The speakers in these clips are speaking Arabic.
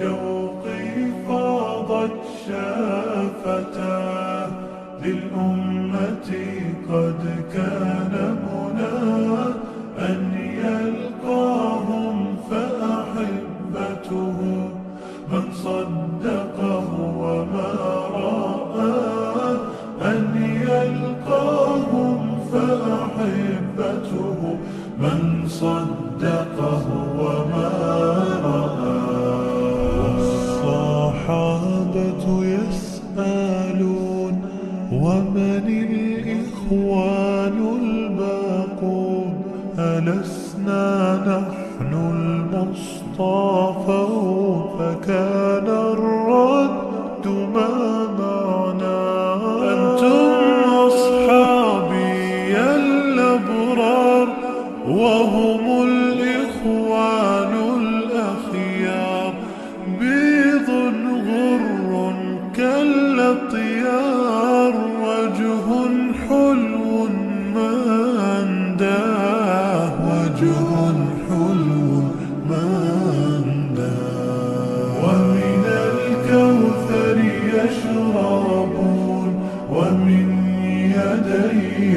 بالشوق فاضت شافتاه للأمة قد كان مناه أن يلقاهم فأحبته من صدقه وما رآه أن يلقاهم فأحبته من صدقه وما رآه. والصحابة يسألون ومن الإخوان الباقون ألسنا نحن المصطفون فكان الرد ما معنا أنتم أصحابي الأبرار وهم الإخوان الأخيار بيض غر كالأطيار وجه حلو ما أنداه وجه حلو ما أنداه ومن الكوثر يشربون ومن يدي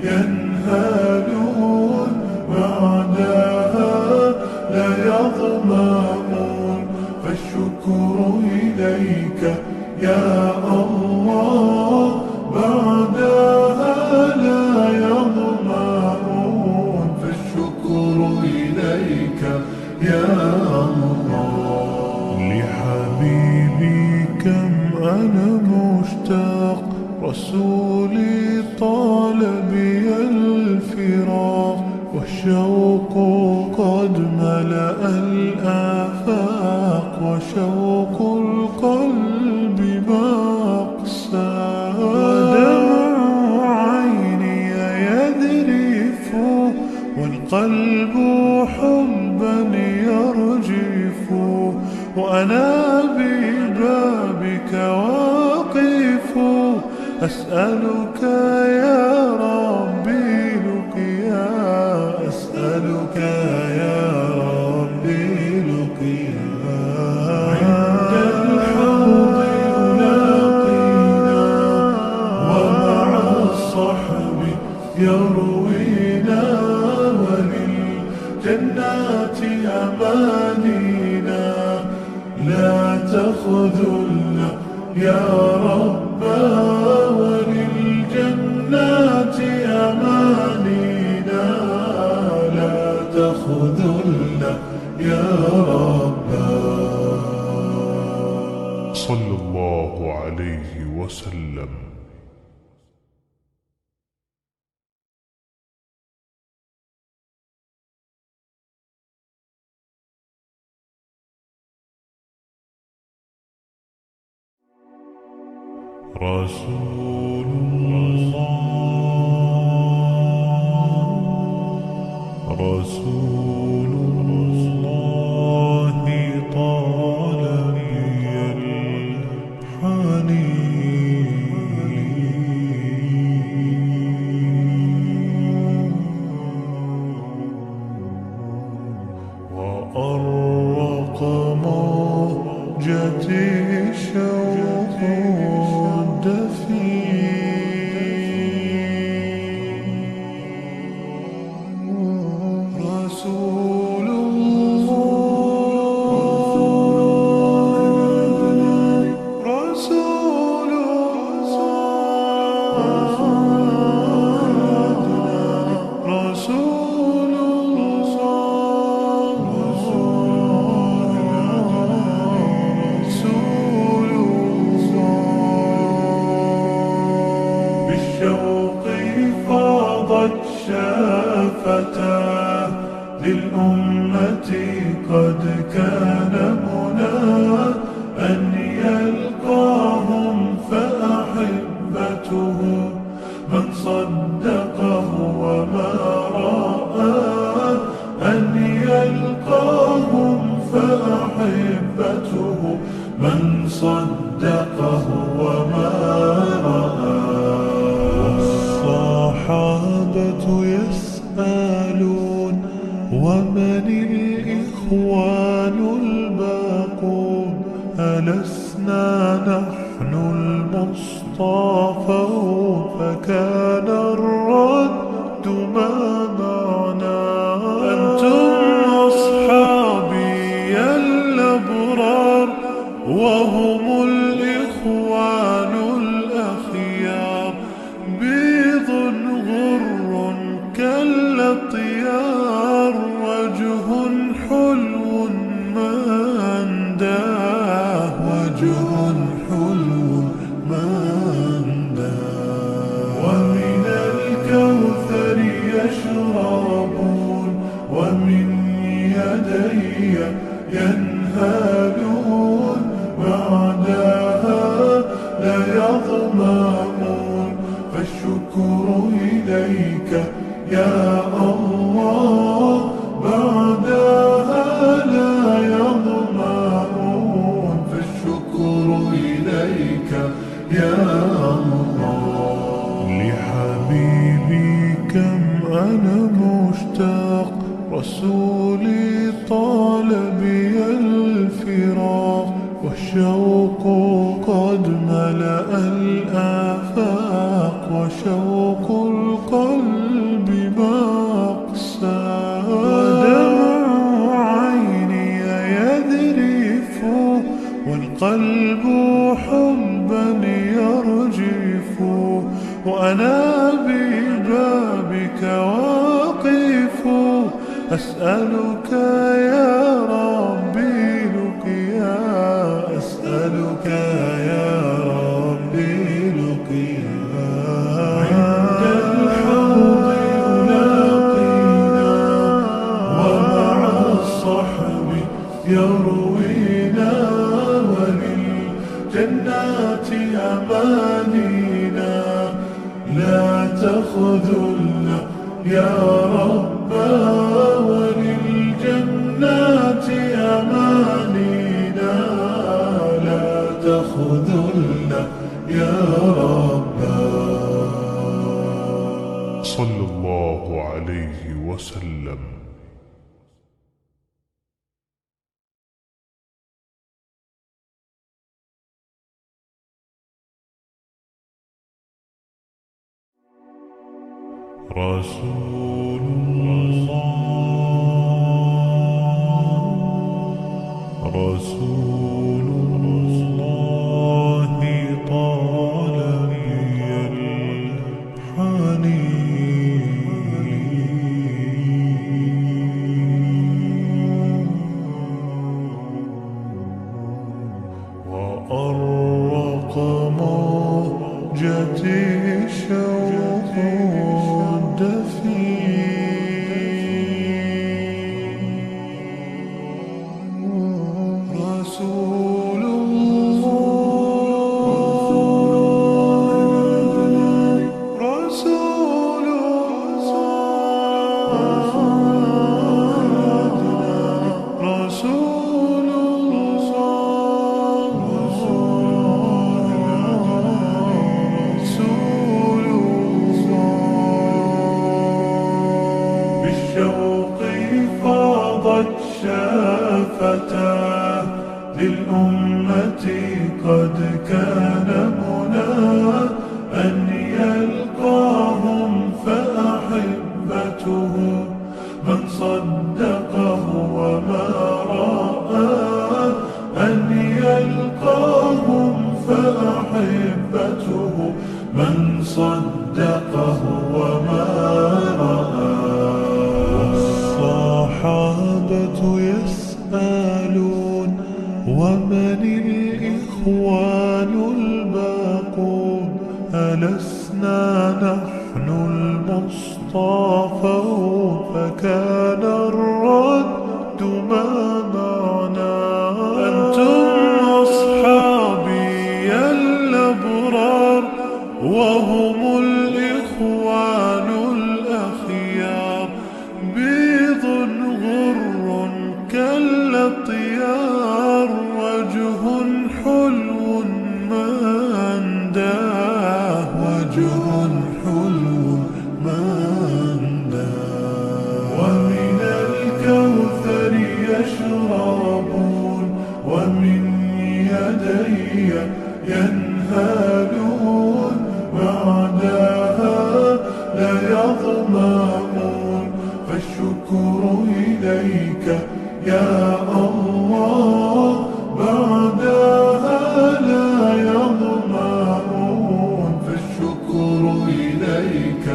ينهالون بعدها لا يظمأون فالشكر إليك يا الله بعدها لا يظمأون فالشكر إليك يا الله. لحبيبي كم أنا مشتاق رسولي طال بي الفراق والشوق قد ملأ الآفاق وشوق القلب ما أقساه ودمع عيني يذرف والقلب حبا يرجف وأنا ببابك واقف أسألك يا ربي لقيا أسألك يا ربي لقيا عند الحوض يلاقينا ومع الصحب يروينا وللجنات أمانينا لا تخذلنا يا ربا وللجنات أمانينا لا تخذلنا يا ربا. صلى الله عليه وسلم. رسول الله رسول الله طال بي الحنين وأرق موجتي شوق رسول الله رسول الله رسول بالشوق فاضت شافتاه للأمة قد كان مناه أن يلقاهم فأحبته من صدقه وما رآه أن يلقاهم فأحبته من صدقه وما رآه. والصحابة يسألون ومن الإخوان الباقون ألسنا نحن المصطفون فكان الرد ما معنا. أنتم أصحابي الأبرار وهم الإخوان الأخيار، بيض غر كالأطيار، وجه حلو ما أنداه، وجه حلو ما أنداه. ومن الكوثر يشربون ومن يدي ينهالون، بعدها لا يظمأون، فالشكر إليك يا الله، بعدها لا يظمأون، فالشكر إليك يا الله. لحبيبي كم أنا مشتاق، رسولي طال بي الفراق، والشوق قد ملأ الآفاق، وشوق القلب مقسى، ودمع عيني يذرف، والقلب حبا يرجف، وأنا ببابك واقف، أسألك يا ربي لقيا، أسألك يا ربي لقيا. عند الحوض يلاقينا ومع الصحب يروينا، وللجنات أمانينا، لا تخذلنا يا ربا، وللجنات أمانينا، لا تخذلنا يا ربا. صلى الله عليه وسلم. رسول الله، رسول الله، طال بي الحنين، وأرق موجتي شوق رسول الله، رسول الله، رسول الله، رسول الله. بالشوق فاضت شافتاه، للأمة قد كان منى، أن يلقاهم فأحبته، من صدقه وما رآه، أن يلقاهم فأحبته، من صدقه وما رآه. والصحابة يسألون ومن الإخوان الباقون، ألسنا نحن المصطفون فكان الرد ما معنا. أنتم أصحابي الأبرار وهم الإخوان الأخيار، بيض غر كالأطيار، وجه حلو ما أنداه، وجه حلو ما أنداه. ومن الكوثر يشربون ومن يدي ينهالون بعدها لا يظمأون فالشكر إليك يا الله بعدها لا يظمأون فالشكر إليك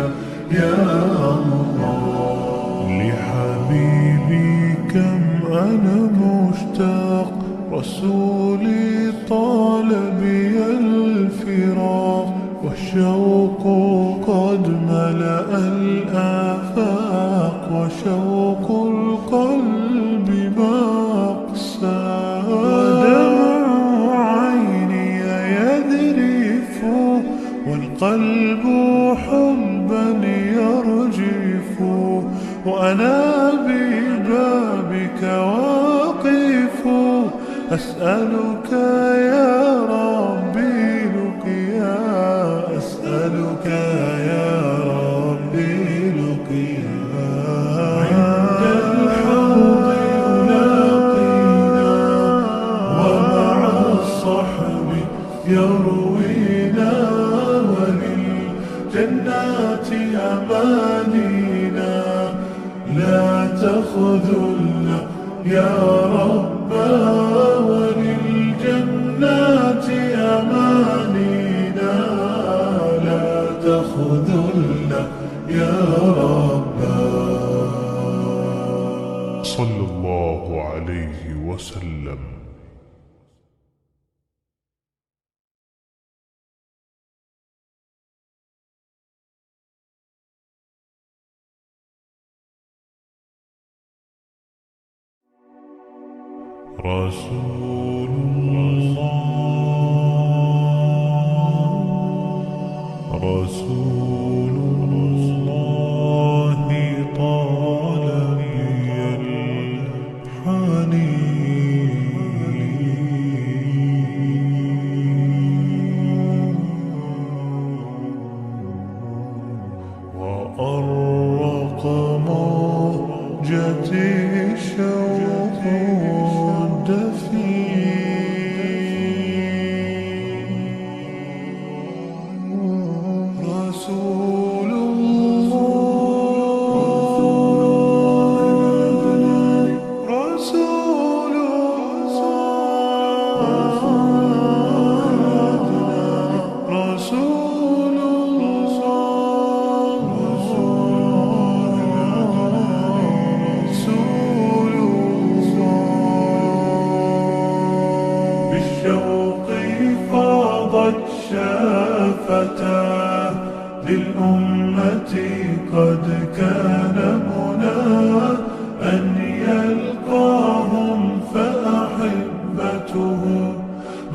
يا الله لحبيبي كم أنا مشتاق رسولي طال بي الفراق والشوق قد ملأ الآفاق وشوق القلب مقسى ودمع عيني يذرف والقلب حبا يرجف وأنا ببابك واقف أسألك يا ربي لقيا أسألك يا ربي لقيا عند الحوض يلاقينا ومع الصحب يروينا وللجنات أمانينا لا تخذلنا يا ربا وللجنات أمانينا لا تخذلنا يا ربا صلى الله عليه وسلم. رسول الله رسول الله طال بي الحنين وأرق موجتي شوق رسول الله رسول الله رسول الله رسول الله بالشوق فاضت شافتاه للأمة قد كان مناه أن يلقاهم فأحبته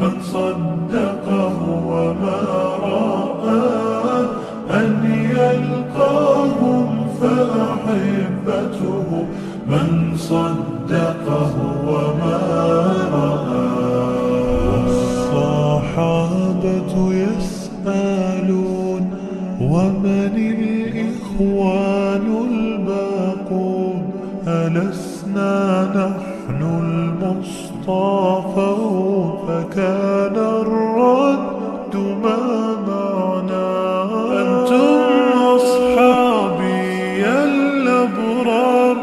من صدقه وما رآه أن يلقاهم فأحبته من صدقه وما رآه والصحابة يسألون ومن الإخوان الباقون ألسنا نحن المصطفون فكان الرد ما معنا أنتم أصحابي الأبرار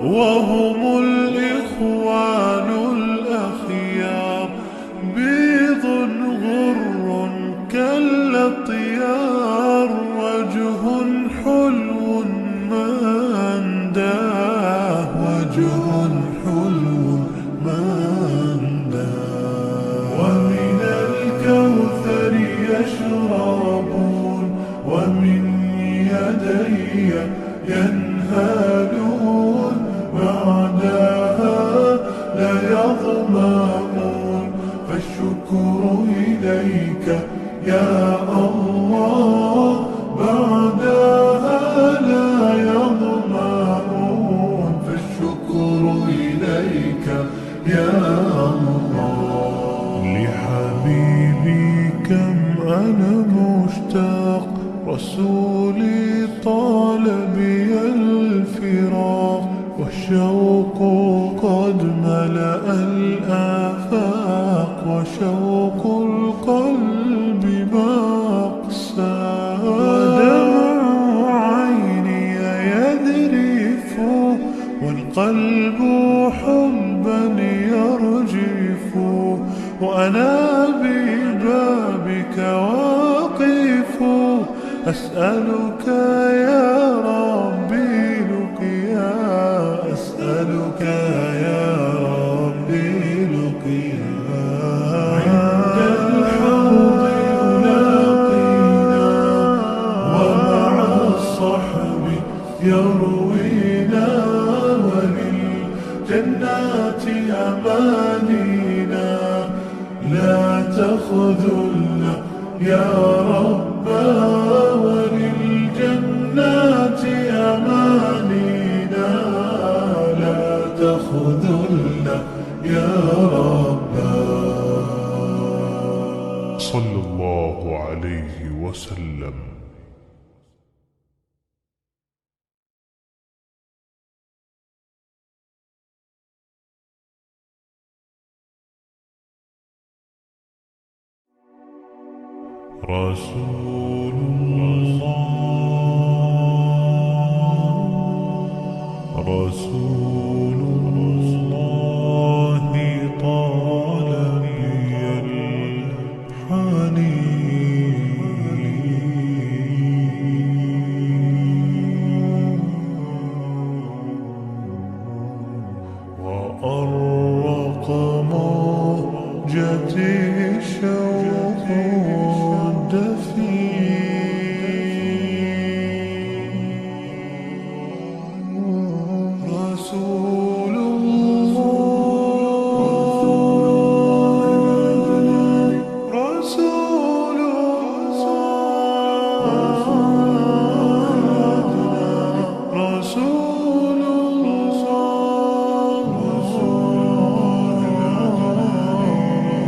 وهم الإخوان الأخيار بيض غر كالأطيار وجه حلو ما أنداه وجه حلو ما أنداه ومن الكوثر يشربون ومن يدي ينهالون بعدها لا يظمأون فالشكر إليك يا الله بعدها لا يظمأون فالشكر إليك يا الله لحبيبي كم أنا مشتاق رسولي طال بي الفراق والشوق قد ملأ الآفاق وشوق والقلب حبا يرجف، وأنا ببابك واقف أسألك يا ربي لقيا، أسألك يا ربي لقيا. عند الحوض يلاقينا ومع الصحب يروينا، وللجنات أمانينا. لا تخذلنا يا ربا، وللجنات أمانينا. لا تخذلنا يا ربا. صلى الله عليه وسلم. رسول الله، رسول الله، طال بي الحنين وأرق موجتي الشوق رسول الله، رسول الله، رسول الله،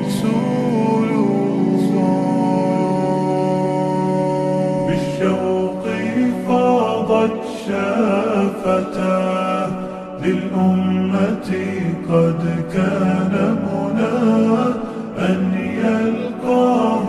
رسول الله. بالشوق فاضت شافتاه للأمة، قد كان منى أن يلقاه